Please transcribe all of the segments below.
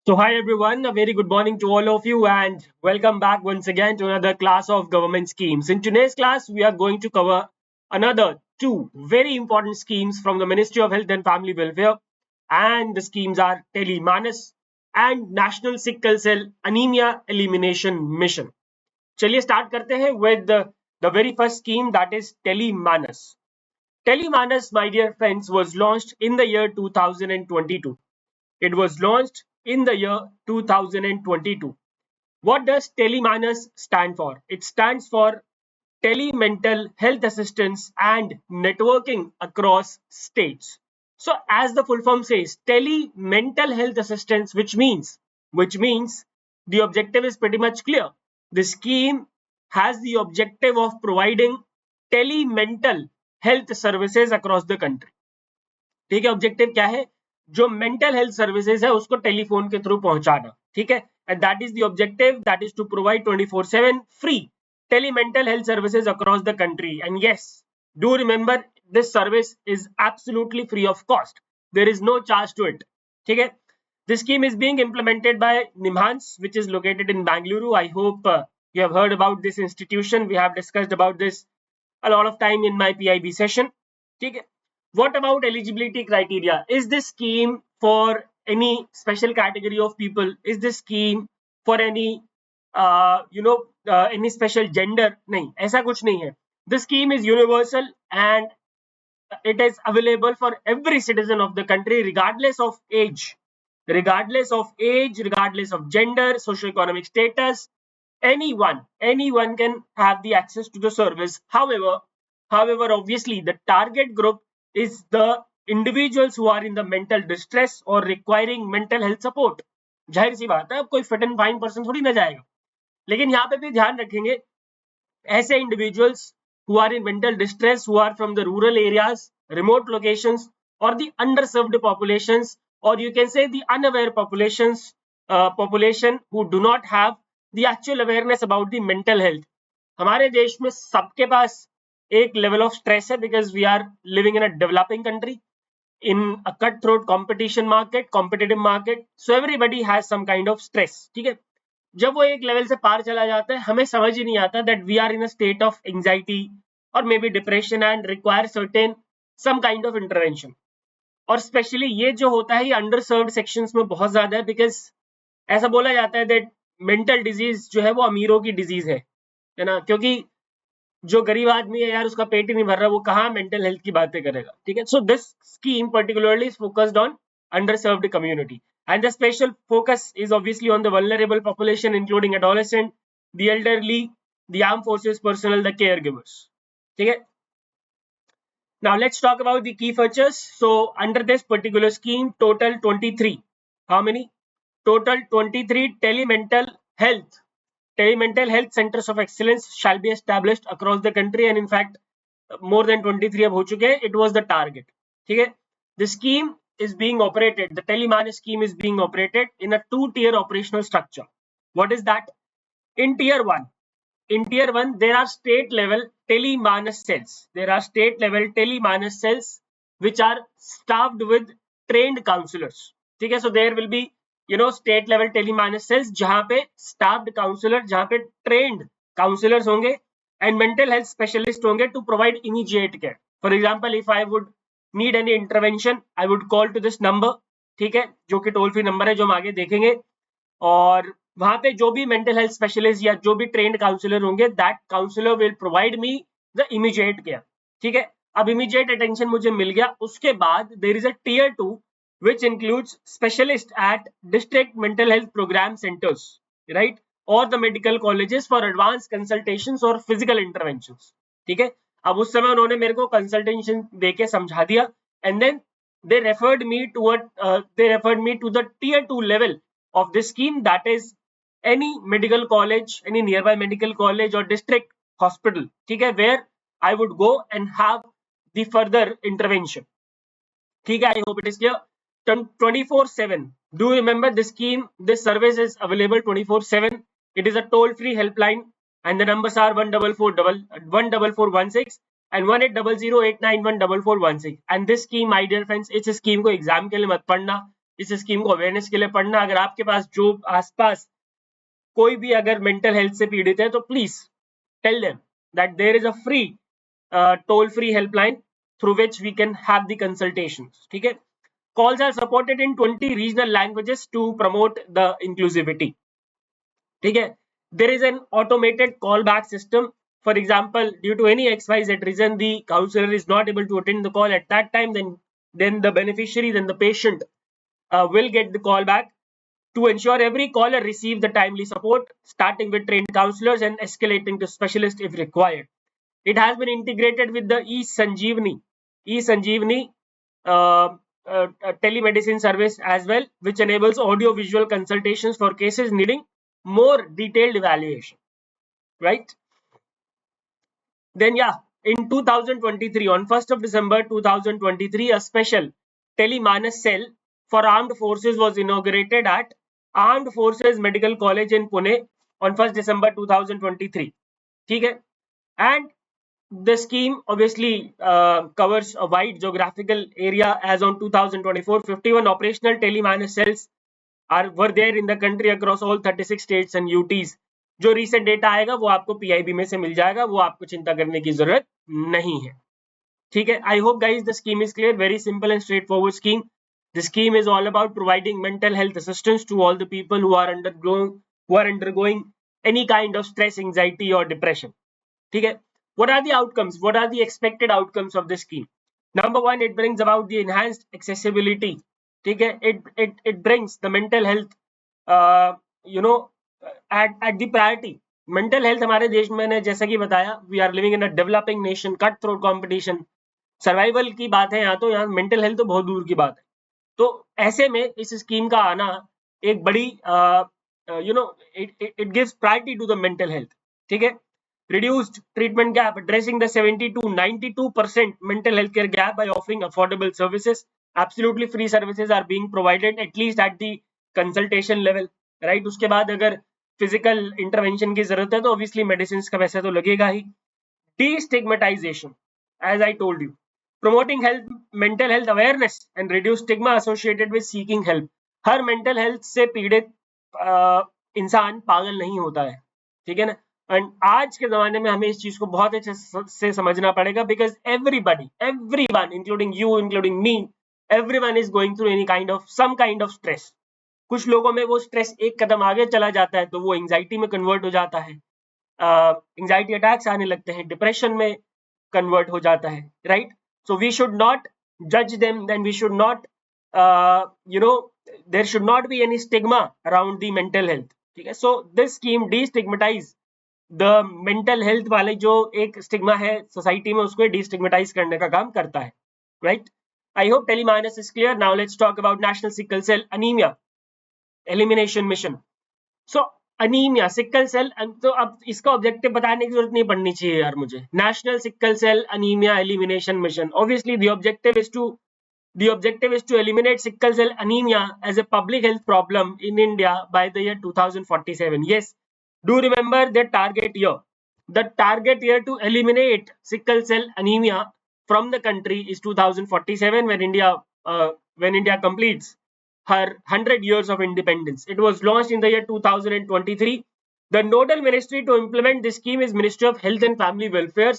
So hi everyone, a very good morning to all of you and welcome back once again to another class of government schemes. In today's class, we are going to cover another two very important schemes from the Ministry of Health and Family Welfare, and the schemes are Telemanas and National Sickle Cell Anemia Elimination Mission. चलिए start करते हैं with the very first scheme, that is Telemanas. Telemanas, my dear friends, was launched in the year 2022. It was launched in the year 2022. What does Telemanas stand for? It stands for Telemental Health Assistance and Networking Across States. So, as the full form says, Telemental Health Assistance, which means the objective is pretty much clear. The scheme has the objective of providing telemental health services across the country. ठीक है, objective क्या है? जो mental health services है उसको telephone के through पहुंचाना, ठीक है, and that is the objective, that is to provide 24/7 free telemental health services across the country. And yes, do remember, this service is absolutely free of cost. There is no charge to it. ठीक है, this scheme is being implemented by Nimhans, which is located in Bangalore. I hope you have heard about this institution. We have discussed about this a lot of time in my PIB session. ठीक है, what about eligibility criteria? Is this scheme for any special category of people? Is this scheme for any any special gender? नहीं, ऐसा कुछ नहीं है. The scheme is universal and it is available for every citizen of the country, regardless of age, regardless of gender, socioeconomic status. Anyone can have the access to the service. However, obviously the target group is the individuals who are in the mental distress or requiring mental health support. जाहिर सी बात है, अब कोई fit and fine person थोड़ी ना जाएगा, लेकिन यहाँ पे भी ध्यान रखेंगे ऐसे individuals who are in mental distress, who are from the rural areas, remote locations, or the underserved populations, or you can say the unaware population who do not have the actual awareness about the mental health. हमारे देश में सबके पास एक level of stress है, because we are living in a developing country in a cutthroat competitive market, so everybody has some kind of stress. ठीक है, जब वो एक लेवल से पार चला जाता है, हमें समझ ही नहीं आता that we are in a state of anxiety or maybe depression and require certain some kind of intervention. और स्पेशली ये जो होता है ये अंडरसर्व्ड सेक्शंस में बहुत ज्यादा है, बिकॉज ऐसा बोला जाता है दैट मेंटल डिजीज जो है वो अमीरों की डिजीज है ना, क्योंकि जो गरीब आदमी है यार, उसका पेट ही नहीं भर रहा, वो कहाँ मेंटल हेल्थ की बातें करेगा. ठीक है, so this scheme particularly is focused on underserved community, and the special focus is obviously on the vulnerable population, including adolescent, the elderly, the armed forces personnel, the caregivers. Okay, now let's talk about the key features. So under this particular scheme, total 23, how many? Total 23 telemental health centers of excellence shall be established across the country, and in fact more than 23 अब हो चुके हैं. It was the target. ठीक है, the scheme is being operated, the Telemanas scheme is being operated in a two-tier operational structure. What is that? In tier 1, there are state level Telemanas cells which are staffed with trained counselors. ठीक है, so there will be state level Telemanas cells जहाँ पे staffed counselor, जहाँ पे trained counselors होंगे and mental health specialist होंगे to provide immediate care. For example, if I would need any intervention, I would call to this number. ठीक है, जो कि टोल फ्री नंबर है, जो हम आगे देखेंगे. और वहां पे जो भी मेंटल हेल्थ स्पेशलिस्ट या जो भी ट्रेंड काउंसलर होंगे, that counsellor will provide me the immediate care. ठीक है, अब इमीडिएट अटेंशन मुझे मिल गया, उसके बाद there is a tier 2 which includes specialists at district mental health program centers, right, or the medical colleges for advanced consultations or physical interventions. ठीक है, अब उस समय उन्होंने मेरे को कंसल्टेशन देके समझा दिया, and then they referred me to the tier 2 level of this scheme, that is any medical college, any nearby medical college or district hospital. ठीक है, where I would go and have the further intervention. ठीक है, I hope it is clear. 24/7. Do remember this scheme, this service is available 24/7. It is a toll-free helpline, and the numbers are 14416 and 1800891416. And this scheme, my dear friends, इस scheme को exam के लिए मत पढ़ना. इस scheme को awareness के लिए पढ़ना। अगर आपके पास जो आसपास कोई भी अगर मेंटल हेल्थ से पीड़ित है तो please tell them that there is a free toll free helpline through which we can have the consultations. ठीक है, calls are supported in 20 regional languages to promote the inclusivity. ठीक है, there is an automated callback system. For example, due to any xyz reason the counselor is not able to attend the call at that time, then the beneficiary, then the patient will get the call back. To ensure every caller receive the timely support, starting with trained counselors and escalating to specialists if required. It has been integrated with the e-Sanjeevani telemedicine service as well, which enables audio visual consultations for cases needing more detailed evaluation, right? Then yeah, in 2023, on 1st of December 2023, a special Telemanas cell for armed forces was inaugurated at Armed Forces Medical College in Pune on 1st December 2023. ठीक है, and the scheme obviously covers a wide geographical area. As on 2024, 51 operational Telemanas cells were there in the country across all 36 states and UTs. जो recent data आएगा वो आपको PIB में से मिल जाएगा, वो आपको चिंता करने की जरूरत नहीं है। ठीक है, I hope guys the scheme is clear. Very simple and straightforward scheme. The scheme is all about providing mental health assistance to all the people who are undergoing any kind of stress, anxiety or depression. ठीक है, what are the outcomes? What are the expected outcomes of this scheme? Number one, it brings about the enhanced accessibility. ठीक है, it brings the mental health at the priority. Mental health हमारे देश में, मैंने जैसा कि बताया, we are living in a developing nation, cutthroat competition, survival की बात है यहाँ, तो यहाँ मेंटल हेल्थ तो बहुत दूर की बात है। तो ऐसे में इस स्कीम का आना एक बड़ी it gives priority to the mental health. ठीक है, reduced treatment gap, addressing the 70 to 92% mental health care gap by offering affordable services. Absolutely free services are being provided, at least at the consultation level, right? उसके बाद अगर physical intervention की जरूरत है तो obviously medicine का पैसा तो लगेगा ही। Destigmatization, as I told you, promoting mental health awareness and reduce stigma associated with seeking help. Her mental health से पीड़ित इंसान पागल नहीं होता है, ठीक है ना। एंड आज के जमाने में हमें इस चीज को बहुत अच्छे से समझना पड़ेगा, because everyone including you, including me, everyone is going through any kind of some kind of stress. कुछ लोगों में वो स्ट्रेस एक कदम आगे चला जाता है तो वो एंजाइटी में कन्वर्ट हो जाता है, एंजाइटी अटैक्स आने लगते हैं, डिप्रेशन में कन्वर्ट हो जाता है, right? So we should not जज them, then we should not there should not be any stigma around the mental health. ठीक है, so this scheme destigmatize the mental health वाले जो एक स्टिग्मा है सोसाइटी में, उसको डीस्टिग्मेटाइज करने का काम करता है, right? I hope Tele MANAS is clear. Now let's talk about national sickle cell anaemia elimination mission. So anaemia, sickle cell, तो अब इसका ऑब्जेक्टिव बताने की जरूरत नहीं पड़नी चाहिए यार मुझे। National sickle cell anaemia elimination mission, obviously the objective is to eliminate sickle cell anemia as a public health problem in India by the year 2047. Yes, do remember the target year. The target year to eliminate sickle cell anemia from the country is 2047, when India completes her 100 years of independence. It was launched in the year 2023. The nodal ministry to implement this scheme is Ministry of Health and Family Welfare,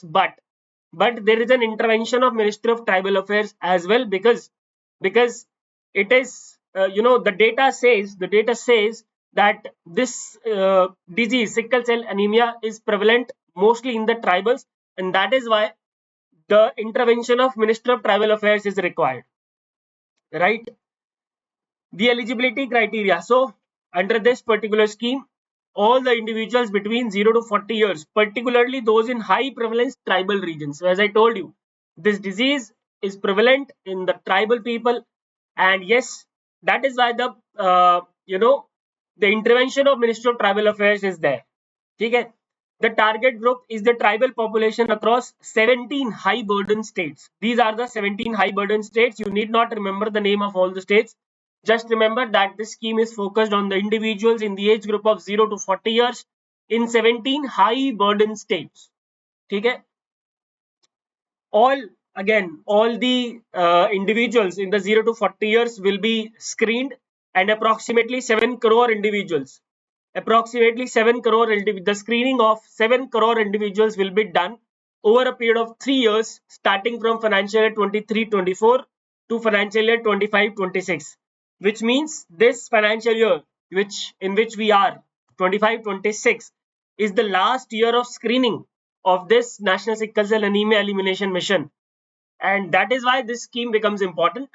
but there is an intervention of Ministry of Tribal Affairs as well, because it is the data says that this disease, sickle cell anemia, is prevalent mostly in the tribals, and that is why the intervention of Ministry of Tribal Affairs is required, right? The eligibility criteria. So under this particular scheme, all the individuals between 0 to 40 years, particularly those in high prevalence tribal regions. So as I told you, this disease is prevalent in the tribal people, and yes, that is why the intervention of Ministry of Tribal Affairs is there. Okay? The target group is the tribal population across 17 high burden states. These are the 17 high burden states. You need not remember the name of all the states. Just remember that this scheme is focused on the individuals in the age group of 0 to 40 years in 17 high burden states. ठीक है, all again, all the individuals in the 0 to 40 years will be screened, and approximately 7 crore individuals. Approximately 7 crore, the screening of 7 crore individuals will be done over a period of 3 years, starting from financial year 23-24 to financial year 25-26, which means this financial year, which we are, 25-26, is the last year of screening of this National Sickle Cell Anemia Elimination Mission, and that is why this scheme becomes important.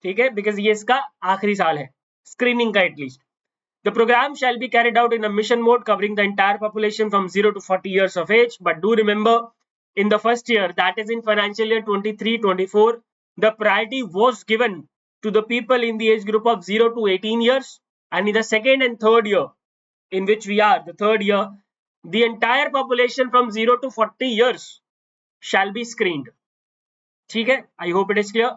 ठीक है, because ये इसका आखिरी साल है screening का at least. The program shall be carried out in a mission mode covering the entire population from 0 to 40 years of age. But do remember, in the first year, that is in financial year 23-24, the priority was given to the people in the age group of 0 to 18 years. And in the second and third year, in which we are, the third year, the entire population from 0 to 40 years shall be screened. ठीक है, I hope it is clear.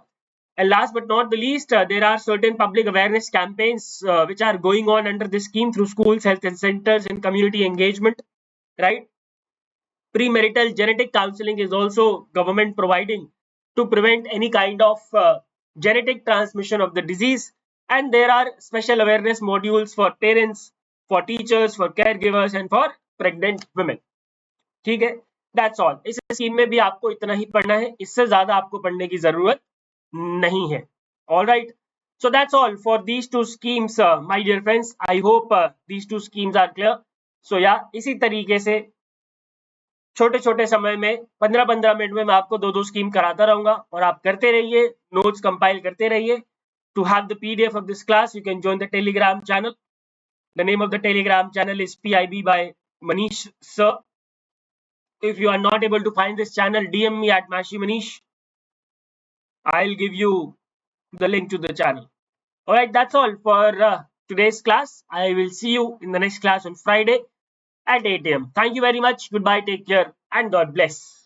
And last but not the least, there are certain public awareness campaigns which are going on under this scheme through schools, health and centers, and community engagement, right? Premarital genetic counseling is also government providing to prevent any kind of genetic transmission of the disease. And there are special awareness modules for parents, for teachers, for caregivers, and for pregnant women. ठीक है, that's all. इस scheme में भी आपको इतना ही पढ़ना है, इससे ज्यादा आपको पढ़ने की जरूरत नहीं है. All right, so that's all for these two schemes, my dear friends. I hope these two schemes are clear. So yeah, इसी तरीके से छोटे छोटे समय में 15-15 मिनट में मैं आपको दो स्कीम कराता रहूंगा, और आप करते रहिए, नोट्स कंपाइल करते रहिए. To have the PDF of this class, you can join the Telegram channel. The name of the Telegram channel is PIB by Manish Sir. If you are not able to find this channel, DM me at Mashi Manish. I'll give you the link to the channel. All right, that's all for today's class. I will see you in the next class on Friday at 8 a.m. Thank you very much. Goodbye, take care, and God bless.